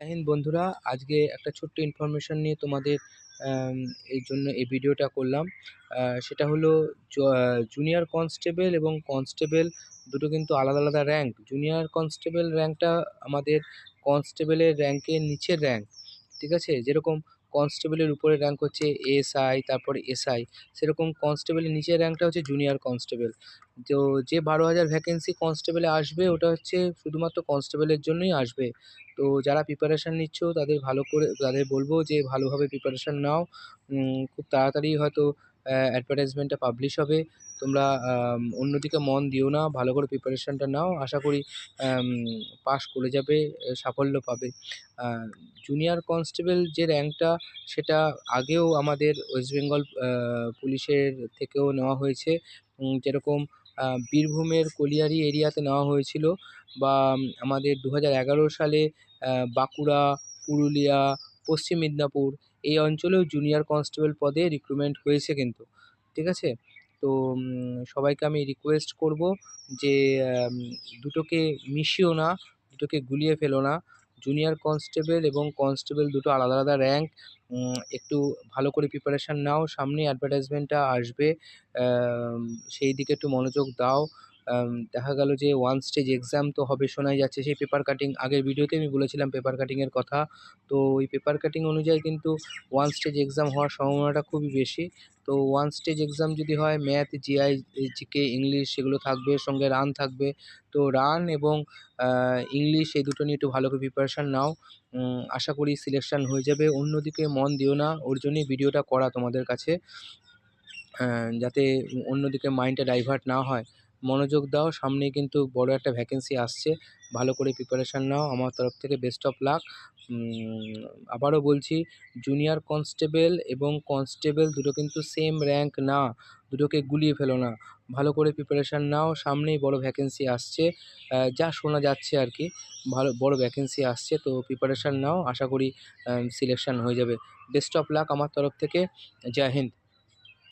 হিন্দ বন্ধুরা, আজকে একটা ছোট্ট ইনফরমেশন নিয়ে তোমাদের আম, এই জন্য এই ভিডিওটা করলাম। সেটা হলো জুনিয়র কনস্টেবল এবং কনস্টেবল দুটো কিন্তু আলাদা আলাদা র্যাঙ্ক। জুনিয়র কনস্টেবল র্যাঙ্কটা আমাদের কনস্টেবলের র্যাঙ্কের নিচের র্যাঙ্ক। ঠিক আছে, যেরকম কনস্টেবলের উপরে র্যাঙ্ক হচ্ছে এএসআই, তারপরে এসআই, সেরকম কনস্টেবলের নিচের র্যাঙ্কটা হচ্ছে জুনিয়র কনস্টেবল। তো যে 12,000 ভ্যাকেন্সি কনস্টেবলে আসবে ওটা হচ্ছে শুধুমাত্র কনস্টেবলের জন্যই আসবে। তো যারা প্রিপারেশান নিচ্ছ তাদের ভালো করে তাদের বলবো যে ভালোভাবে প্রিপারেশান নাও। খুব তাড়াতাড়ি হয়তো অ্যাডভার্টাইজমেন্টটা পাবলিশ হবে। তোমরা অন্যদিকে মন দিও না, ভালো করে প্রিপারেশানটা নাও। আশা করি পাস করে যাবে, সাফল্য পাবে। জুনিয়র কনস্টেবল যে র্যাঙ্কটা, সেটা আগেও আমাদের ওয়েস্ট বেঙ্গল পুলিশের থেকেও নেওয়া হয়েছে। যেরকম বীরভূমের কলিয়ারি এরিয়াতে নেওয়া হয়েছিল, বা আমাদের 2011 সালে বাঁকুড়া, পুরুলিয়া, পশ্চিম মেদিনীপুর এই অঞ্চলেও জুনিয়র কনস্টেবল পদে রিক্রুটমেন্ট হয়েছে কিন্তু। ঠিক আছে? তো সবাইকে আমি রিকোয়েস্ট করব যে আম, দুটোকে মিশিও না, দুটোকে গুলিয়ে ফেলো না। জুনিয়র কনস্টেবল এবং কনস্টেবল দুটো আলাদা আলাদা র্যাঙ্ক। একটু ভালো করে প্রিপারেশান নাও, সামনে অ্যাডভার্টাইজমেন্টটা আসবে। আম, সেই দিকে একটু মনোযোগ দাও। দেখা গেল যে ওয়ান স্টেজ এক্সাম তো হবে শোনাই যাচ্ছে, সেই পেপার কাটিং আগের ভিডিওতে আমি বলেছিলাম পেপার কাটিংয়ের কথা। তো ওই পেপার কাটিং অনুযায়ী কিন্তু ওয়ান স্টেজ এক্সাম হওয়ার সম্ভাবনাটা খুবই বেশি। তো ওয়ান স্টেজ এক্সাম যদি হয়, ম্যাথ, জিআই, জিকে, ইংলিশ সেগুলো থাকবে, সঙ্গে রান থাকবে। তো রান এবং ইংলিশ এই দুটো নিয়ে একটু ভালো করে প্রিপারেশান নাও। আশা করি সিলেকশান হয়ে যাবে। অন্যদিকে মন দিও না, ওর জন্যই ভিডিওটা করা তোমাদের কাছে। যাতে অন্যদিকে মাইন্ডটা ডাইভার্ট না হয়। মনোযোগ দাও, সামনেই কিন্তু বড় একটা ভ্যাকেন্সি আসছে। ভালো করে প্রিপারেশান নাও, আমার তরফ থেকে বেস্ট অফ লাক। আবারও বলছি, জুনিয়র কনস্টেবল এবং কনস্টেবল দুটো কিন্তু সেম র্যাঙ্ক না, দুটোকে গুলিয়ে ফেলো না। ভালো করে প্রিপারেশান নাও, সামনেই বড় ভ্যাকেন্সি আসছে। যা শোনা যাচ্ছে আর কি, ভালো বড় ভ্যাকেন্সি আসছে। তো প্রিপারেশান নাও, আশা করি সিলেকশান হয়ে যাবে। বেস্ট অফ লাক আমার তরফ থেকে। জয় হিন্দ।